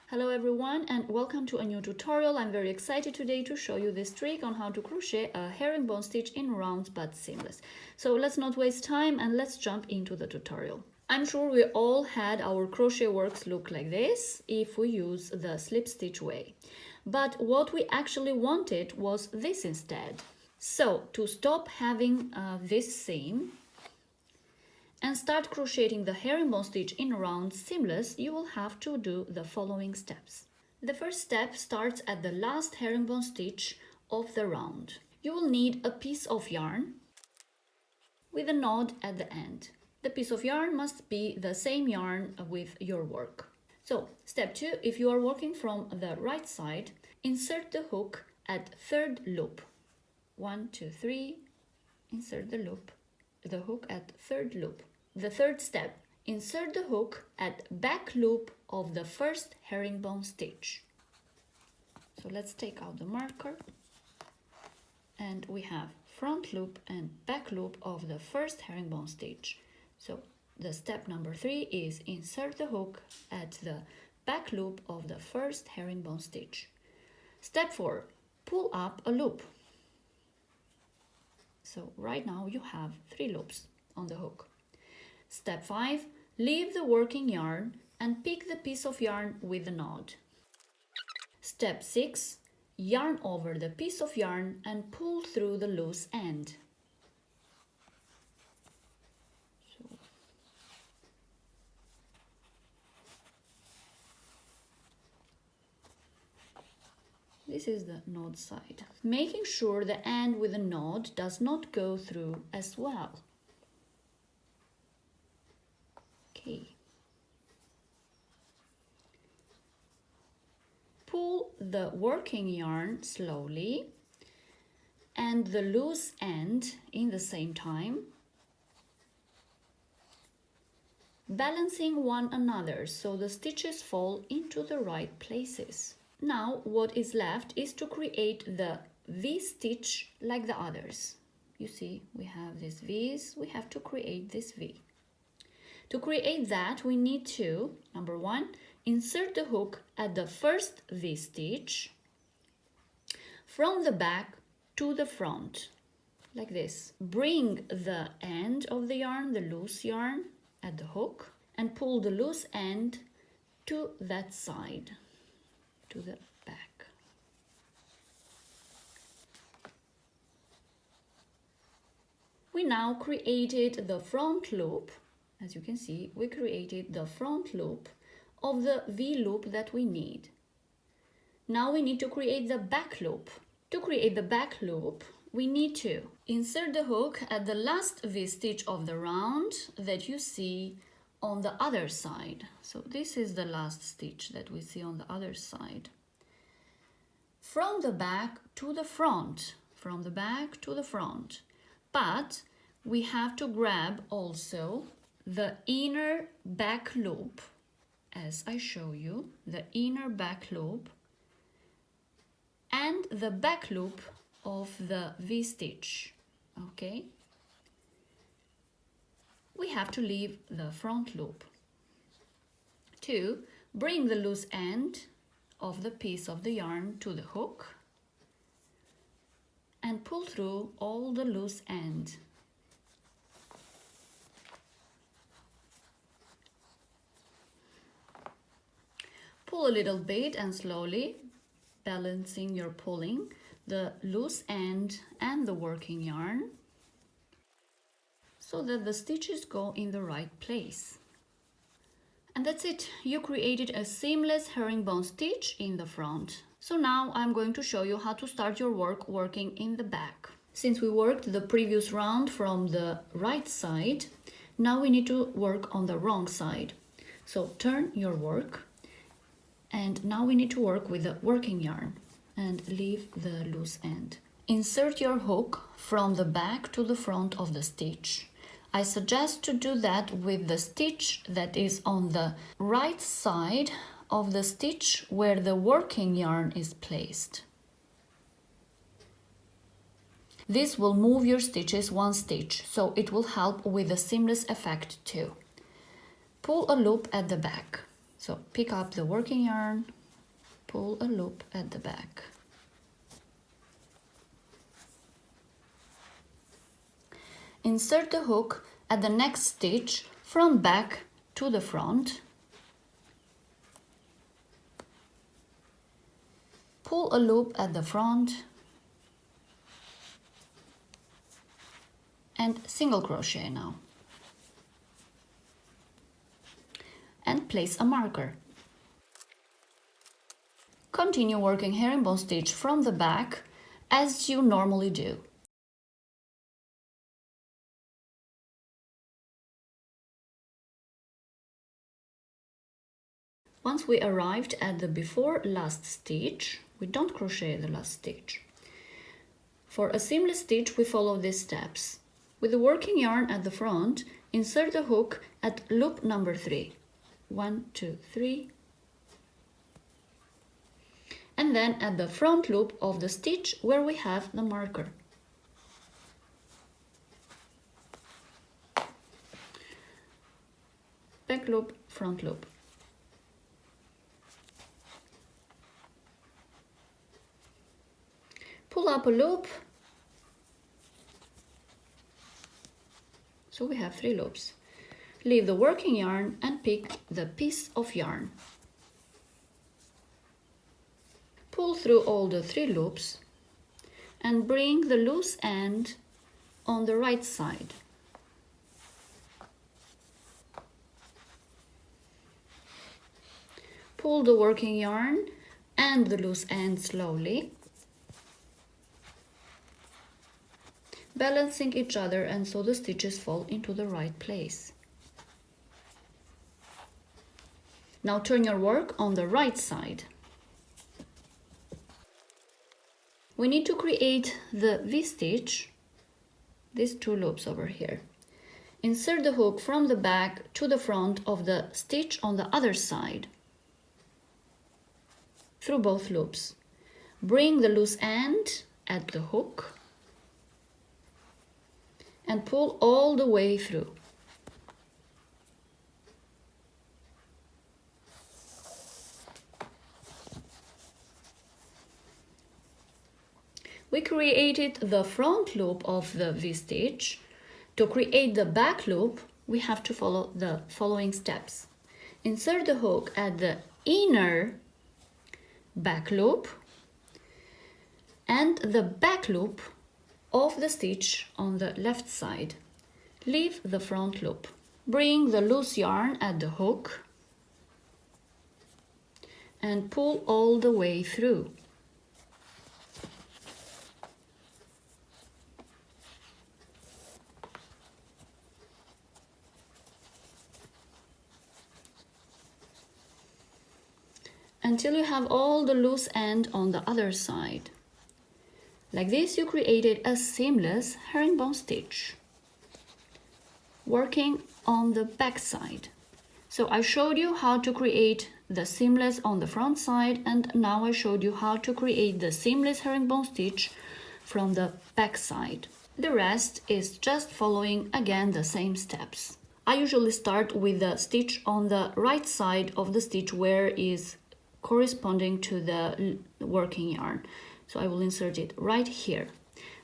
Hello everyone and welcome to a new tutorial. I'm very excited today to show you this trick on how to crochet a herringbone stitch in rounds but seamless. So let's not waste time and let's jump into the tutorial. I'm sure we all had our crochet works look like this if we use the slip stitch way. But what we actually wanted was this instead. So to stop having this seam and start crocheting the herringbone stitch in rounds seamless, you will have to do the following steps. The first step starts at the last herringbone stitch of the round. You will need a piece of yarn with a knot at the end. The piece of yarn must be the same yarn with your work. So, step 2, if you are working from the right side, insert the hook at third loop. 1, 2, 3, insert the hook at third loop. The third step, insert the hook at back loop of the first herringbone stitch. So let's take out the marker and we have front loop and back loop of the first herringbone stitch. So the step number 3 is insert the hook at the back loop of the first herringbone stitch. Step 4, pull up a loop. So right now you have 3 loops on the hook. Step 5, leave the working yarn and pick the piece of yarn with the knot. Step 6, yarn over the piece of yarn and pull through the loose end. This is the knot side. Making sure the end with the knot does not go through as well. Okay. Pull the working yarn slowly and the loose end in the same time, balancing one another so the stitches fall into the right places. Now what is left is to create the V-stitch like the others. You see, we have these V's, we have to create this V. To create that, we need to, number 1, insert the hook at the first V-stitch from the back to the front, like this. Bring the end of the yarn, the loose yarn, at the hook and pull the loose end to that side, to the back. We now created the front loop. As you can see, we created the front loop of the V loop that we need. Now we need to create the back loop. To create the back loop, we need to insert the hook at the last V stitch of the round that you see on the other side. So this is the last stitch that we see on the other side. From the back to the front, from the back to the front. But we have to grab also the inner back loop, as I show you, the inner back loop and the back loop of the V-stitch, okay? We have to leave the front loop. 2, bring the loose end of the piece of the yarn to the hook and pull through all the loose end. Pull a little bit and slowly, balancing your pulling, the loose end and the working yarn so that the stitches go in the right place. And that's it. You created a seamless herringbone stitch in the front. So now I'm going to show you how to start your work working in the back. Since we worked the previous round from the right side, now we need to work on the wrong side. So turn your work. And now we need to work with the working yarn and leave the loose end. Insert your hook from the back to the front of the stitch. I suggest to do that with the stitch that is on the right side of the stitch where the working yarn is placed. This will move your stitches one stitch, so it will help with the seamless effect too. Pull a loop at the back. So pick up the working yarn, pull a loop at the back. Insert the hook at the next stitch from back to the front. Pull a loop at the front and single crochet now. And place a marker. Continue working herringbone stitch from the back as you normally do. Once we arrived at the before last stitch, we don't crochet the last stitch. For a seamless stitch, we follow these steps. With the working yarn at the front, insert the hook at loop number 3. 1, 2, 3. And then at the front loop of the stitch where we have the marker. Back loop, front loop. Pull up a loop. So we have 3 loops. Leave the working yarn and pick the piece of yarn. Pull through all the 3 loops and bring the loose end on the right side. Pull the working yarn and the loose end slowly, balancing each other, and so the stitches fall into the right place. Now turn your work on the right side. We need to create the V-stitch, these 2 loops over here. Insert the hook from the back to the front of the stitch on the other side, through both loops. Bring the loose end at the hook and pull all the way through. We created the front loop of the V-stitch. To create the back loop, we have to follow the following steps. Insert the hook at the inner back loop and the back loop of the stitch on the left side. Leave the front loop. Bring the loose yarn at the hook and pull all the way through. Until you have all the loose end on the other side. Like this, you created a seamless herringbone stitch, working on the back side. So I showed you how to create the seamless on the front side, and now I showed you how to create the seamless herringbone stitch from the back side. The rest is just following again the same steps. I usually start with the stitch on the right side of the stitch where is corresponding to the working yarn. So I will insert it right here.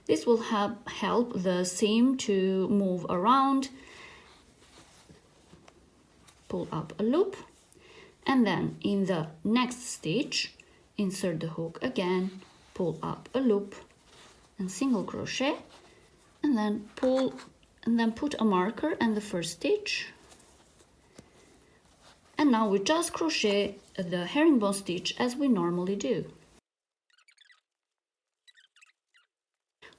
This will help the seam to move around. Pull up a loop, and then in the next stitch, insert the hook again, pull up a loop, and single crochet, and then pull, and then put a marker in the first stitch. And now we just crochet the herringbone stitch as we normally do.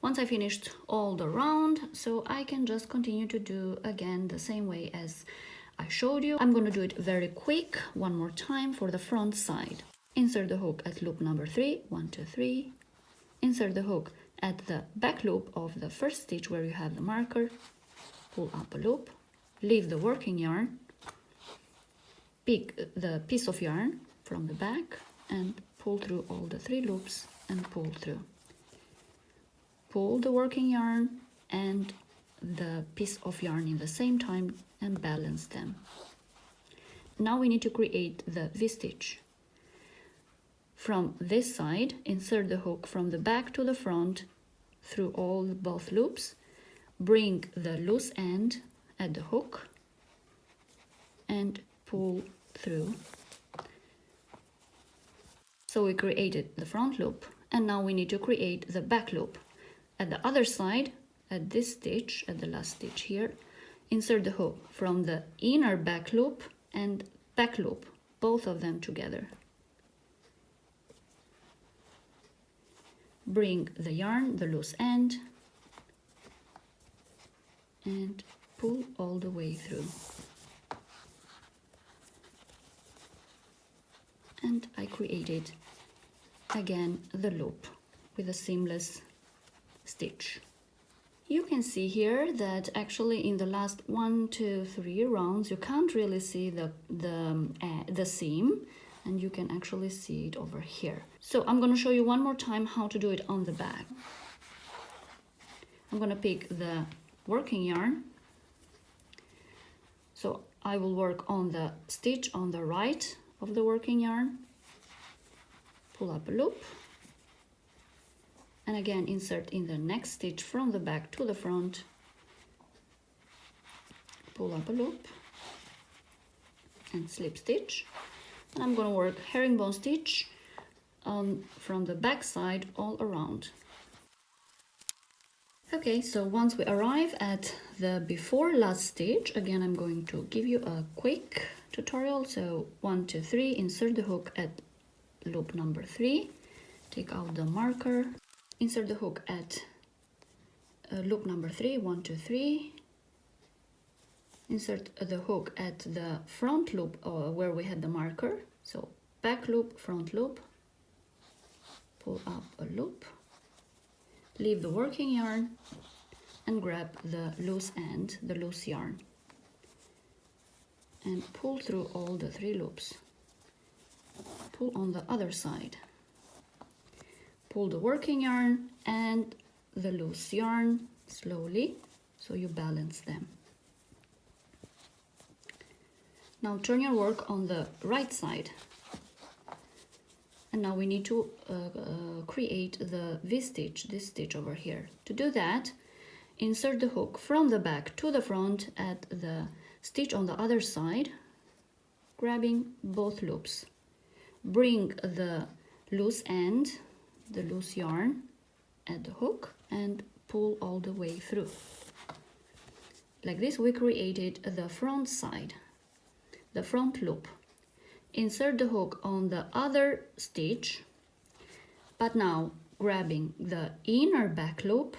Once I finished all the round, so I can just continue to do again the same way as I showed you. I'm going to do it very quick one more time for the front side. Insert the hook at loop number 3, 1, 2, 3. Insert the hook at the back loop of the first stitch where you have the marker. Pull up a loop, leave the working yarn, pick the piece of yarn from the back and pull through all the 3 loops and pull through. Pull the working yarn and the piece of yarn in the same time and balance them. now we need to create the V-stitch. From this side, insert the hook from the back to the front through both loops, bring the loose end at the hook and pull through. So we created the front loop, and now we need to create the back loop. At the other side, at this stitch, at the last stitch here, insert the hook from the inner back loop and back loop, both of them together. Bring the yarn, the loose end, and pull all the way through. And I created again the loop with a seamless stitch. You can see here that actually in the last 1, 2, 3 rounds you can't really see the seam, and you can actually see it over here. So I'm going to show you one more time how to do it on the back. I'm going to pick the working yarn. So I will work on the stitch on the right of the working yarn, pull up a loop, and again insert in the next stitch from the back to the front, pull up a loop and slip stitch. And I'm going to work herringbone stitch from the back side all around. Okay, so once we arrive at the before last stitch, again I'm going to give you a quick tutorial. So 1, 2, 3, insert the hook at loop number 3, take out the marker, insert the hook at loop number 3, 1, 2, 3, insert the hook at the front loop where we had the marker, so back loop, front loop, pull up a loop, leave the working yarn and grab the loose end, the loose yarn, and pull through all the 3 loops. Pull on the other side, pull the working yarn and the loose yarn slowly so you balance them. Now turn your work on the right side, and now we need to create the V-stitch, this stitch over here. To do that, insert the hook from the back to the front at the stitch on the other side, grabbing both loops. Bring the loose end, the loose yarn at the hook and pull all the way through. Like this we created the front side, the front loop. Insert the hook on the other stitch, but now grabbing the inner back loop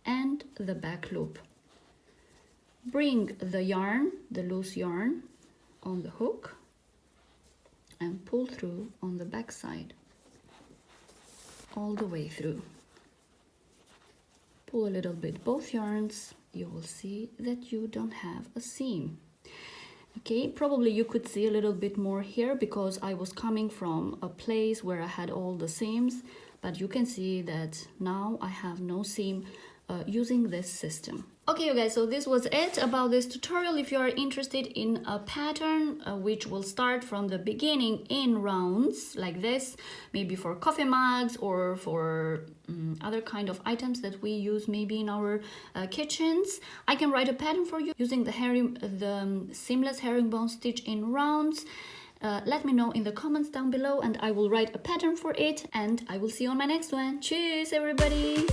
and the back loop. Bring the yarn, the loose yarn, on the hook and pull through on the back side, all the way through. Pull a little bit both yarns, you will see that you don't have a seam. Okay, probably you could see a little bit more here because I was coming from a place where I had all the seams, but you can see that now I have no seam using this system. Okay, you guys, so this was it about this tutorial. If you are interested in a pattern which will start from the beginning in rounds like this, maybe for coffee mugs or for other kind of items that we use maybe in our kitchens, I can write a pattern for you using the seamless herringbone stitch in rounds. Let me know in the comments down below and I will write a pattern for it, and I will see you on my next one. Cheers, everybody!